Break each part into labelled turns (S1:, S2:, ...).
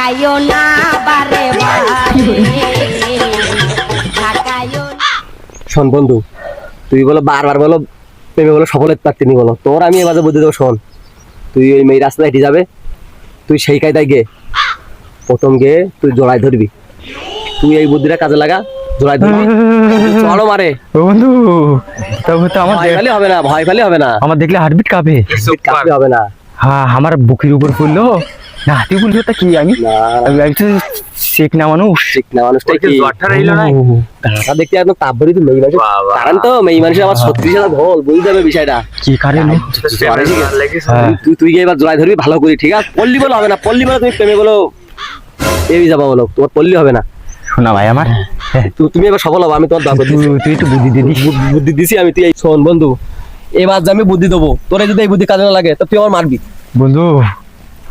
S1: ঢাকাইও না বারে বারে ঢাকাইও না।
S2: শোন বন্ধু, তুই বলো বারবার বলো প্রেমে বলো সফল হতে পারতিনি বলো, তোর আমি এবার বুদ্ধি দেবো। শোন, তুই ওই মেয়ে রাস্তায় হেঁটে যাবে, তুই সেই কায়দায় গে, প্রথম গে তুই জড়াই ধরবি। তুই এই বুদ্ধিটা কাজে লাগা, জড়াই ধরবি, চলো মারে।
S3: বন্ধু তবে তো আমার
S2: ভয় পেলে হবে না, ভয় পেলে হবে না,
S3: আমার দেখলে হার্টবিট কাঁপে।
S2: কাঁপতে হবে না।
S3: হ্যাঁ, আমার বুকের উপর পড়লো না, হাতি বললো তা কি আমি শেখ না মানুষ।
S2: ঠিক না, মানুষটাই কি গাঁটা দেখতে একদম তাপ ভরি। তুই মেয়ে মানুষ, কারণ তো মেয়ে মানুষের আমার 36 ভোল, বুঝতে হবে বিষয়টা
S3: কি কারণ।
S2: তুই তুই গিয়ে এবার জড়াই ধরবি ভালো করে, ঠিক আছে? পল্লী বলো হবে না, পল্লী বলো তুমি প্রেমে বলো এই যাবা বলো, তোমার পল্লী হবে না।
S3: শোনা ভাই আমার,
S2: তুমি এবার সফল হবো, আমি তোমার দাবি
S3: তুই একটু বুদ্ধি দিয়ে দিস।
S2: বুদ্ধি দিছি আমি। তুই শোন বন্ধু, এবার যে আমি বুদ্ধি দেবো, তোরে যদি এই বুদ্ধি কাজে না লাগে তা তুই আমার মারবি।
S3: বন্ধু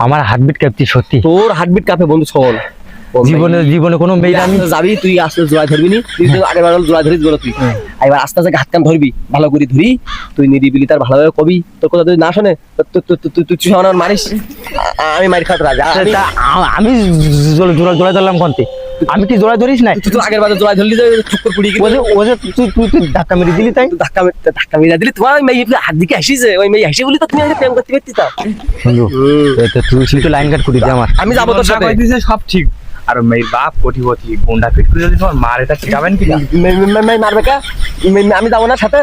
S3: আমার হার্টবিট কাঁপছে সত্যি,
S2: তোর হার্টবিট কাঁপে বন্ধু। শোন,
S3: জীবনে কোনো মেয়ে আমি
S2: যাবি, তুই আস্তে জোড়াই ধরবি নি, তুই তো আগের বার জোড়াই ধরিস বলো। তুই এবার আস্তে আস্তে হাত কান ধরবি, ভালো করে ধরি, তুই নিরিবিলি তার ভালোভাবে কবি। তোর কথা যদি না শোনে তুই আমার মারিস, আমি মারি খাত রাজা।
S3: আমি জোড়া ধরলাম কন্তে, আমি কি জোড়া ধরিস নাই?
S2: তুই তো আগের বার জোড়াই ধরলি, চুক্কর পুড়ি
S3: তুই ধাক্কা মেরে দিলি, তাই
S2: ধাক্কা মেরে দিলি। তোমার ওই মেয়ে হাত দিকে হাসিছে, ওই মেয়ে হাসি বলি তো তুমি প্রেম করতে পারতি। তা
S3: বন্ধু তুই তো লাইন কাট করে দে আমার।
S2: আমি যাবো তোর সাথে,
S4: সব ঠিক। আর মেয়ের বাপ কোটিপতি, গুন্ডা পিট করে যদি তোমার মার, এটা শিখাবেন কি?
S2: মারবে কা? আমি যাবো না সাথে।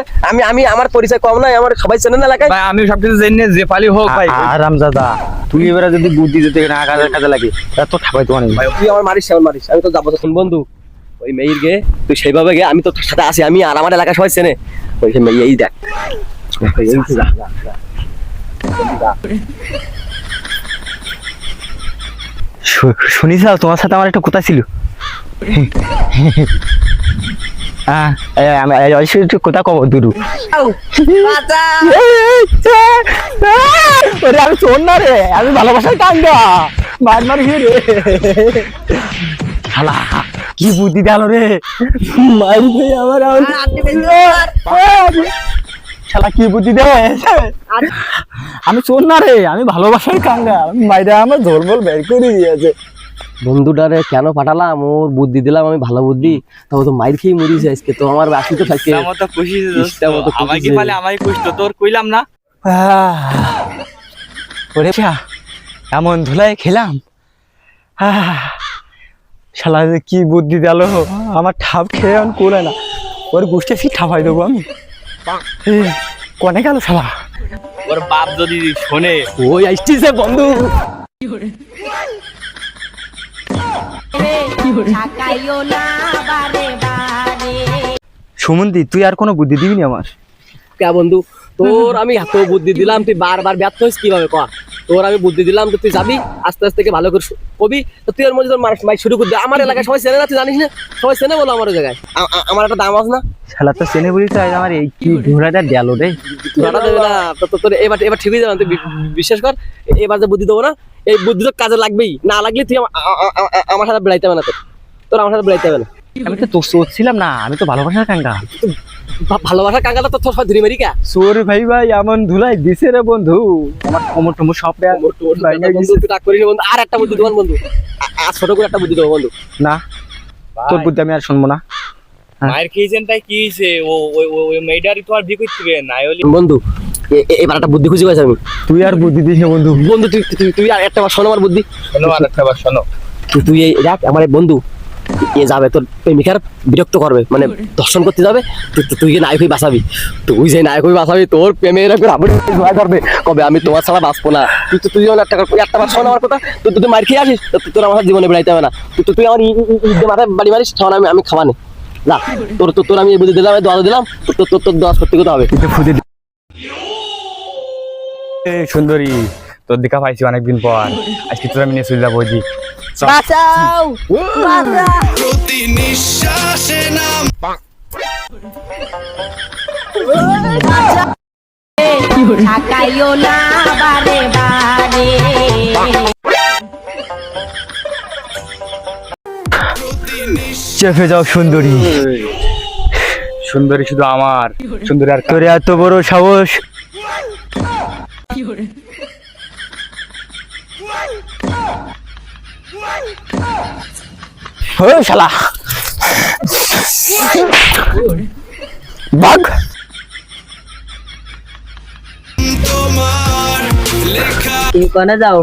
S2: আমি আমার পরিচয় কম নাই, আমার সবাই চেনে না এলাকায়।
S4: ভাই আমি সবকিছু জেনে যে পালি হোক ভাই।
S3: আরাম দাদা, তুই এবারে যদি বুদ্ধি দিতে না কাজে লাগে তো ঠাপাই তো অনেক।
S2: তুই আমার মারিস, আমার মারিস, আমি তো যাবো। তো বন্ধু, ওই মেয়ের গে তুই সেইভাবে গে, আমি তো তোর সাথে আসি, আমি আর আমার এলাকা সবাই চেনে। ওই মেয়ে এই দেখ,
S3: শুনিস তোমার সাথে আমার একটা কথা ছিল। হ্যাঁ, আমি একটু কথা কব দুরু। আমি শোন না রে, আমি ভালোবাসার কাঙ্গা মার মার রে। শালা কি বুদ্ধি দিল রে, মারি ভাই আমার। শালা কি বুদ্ধি দে, আমি শোন না রে, আমি ভালোবাসার কাঙ্গা। মাইরা আমার ঝোলমোল বের করে দিয়েছে।
S2: বন্ধুটারে কেন পাঠালাম, ওর বুদ্ধি দিলাম আমি ভালো বুদ্ধি, তবে তো মাইর খেয়ে মরিছে আজকে। তো আমার বাসি তো থাকে
S4: আমাকে পালে আমায় খুশি তো, তোর কইলাম না।
S3: ওরে এমন ধুলাই খেলাম, শালা কি বুদ্ধি দিল আমার। ঠাপ খেয়ে আমি করে না, ওর গোষ্ঠী ফি ঠাপাই দেবো আমি। কনে গেল শালা,
S4: ওর বাপ যদি শোনে।
S2: ওই আসছে বন্ধু।
S1: ঢাকাইও না বারে বারে।
S3: সুমন্তি তুই আর কোনো বুদ্ধি দিবি না আমার?
S2: কে বন্ধু, তোর আমি এত বুদ্ধি দিলাম, তুই বারবার ব্যর্থ হইস কিভাবে কর? তোর আমি বুদ্ধি দিলাম তো তুই যাবি আস্তে আস্তে ভালো করে কবি, তো তুই ওর মধ্যে তোর মাইক শুরু করে দে। আমার এলাকায় সবাই চেনে না, তুই জানিস না? সবাই চেনে বলো আমার ওই জায়গায়, আমার একটা দাম আছে না?
S3: শালা তো চেনে বলি তো আমার এই কি ঘোড়াটা গেল রে।
S2: ঘোড়াটা দেবে না তোর, এবার এবার ঠিকই যাবে। তুই বিশ্বাস কর, এবার যে বুদ্ধি দেবো না, এই বুদ্ধি তো কাজে লাগবেই। না লাগলে তুই আমার সাথে বেড়াইতে হবে না, তোর আমার সাথে বেড়াইতে হবে না।
S3: আমি তো তোর ছিলাম না, আমি তো ভালোবাসার কাঙ্গা।
S2: ভালোবাসার কাঙ্গাটা তো তোর সব ধরে মারি কা
S3: সোর ভাই ভাই এমন ধুলাই দিছে রে বন্ধু, আমার কোমর টমর সব
S2: রাগ করিস বন্ধু। আর একটা বুদ্ধি দেবো বন্ধু, আর ছোট করে একটা বুদ্ধি দেবো বন্ধু।
S3: না, তোর বুদ্ধি আমি আর শুনবো না।
S4: মায়ের খেয়েছেন তাই কি হয়েছে? ওই মেয়েটারই তো আর বিয়ে করতে হবে না
S2: বন্ধু। এবার একটা বুদ্ধি খুঁজে পাইছি আমি।
S3: তুই আর বুদ্ধি দিস না বন্ধু।
S2: বন্ধু তুই আর একটা শোনো আমার বুদ্ধি।
S4: শোনো আর একটা বার শোনো।
S2: তুই এই দেখ, আমার এক বন্ধু এ যাবে তোর প্রেমিকার বিরক্ত করবে, মানে দর্শন করতে যাবে, তুই যে নায়ক হয়ে বাঁচাবি। তুই যে নায়ক হয়ে বাঁচাবি, তোর প্রেমের করবে কবে আমি তোমার ছাড়া বাঁচবো না। তুই একটা বার শোন আমার কথা। তুই মার খেয়ে আসিস, তোর আমার জীবনে বেড়াইতে হবে না। তুই আমার মাথায় বাড়ি মারিস, তখন আমি খাওয়ানে না। তোর আমি বুদ্ধি দিলাম, দোয়া দিলাম, তোর দোয়া করতে করতে হবে।
S4: সুন্দরী, তোর দেখা পাইছি অনেকদিন পর, আজকে তোর আমি নিয়ে চলে যাবো।
S1: বাঁচাও
S5: প্রতি নিঃশ্বাসে নাম
S1: ঢাকাইও না বারে বারে।
S3: চেপে যাও সুন্দরী।
S4: সুন্দরী শুধু আমার, সুন্দরী আর
S3: তোর এত বড় সাহস, ও শালা বাঘ
S5: তোমার লেখা
S1: তুমি কোনে যাও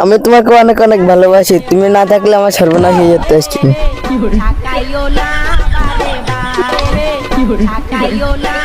S6: আমি তোমাকে অনেক অনেক ভালোবাসি, তুমি না থাকলে আমার সর্বনাশ হয়ে যেত আজকে।
S1: ঢাকাইও না বারে বারে ঢাকাইও না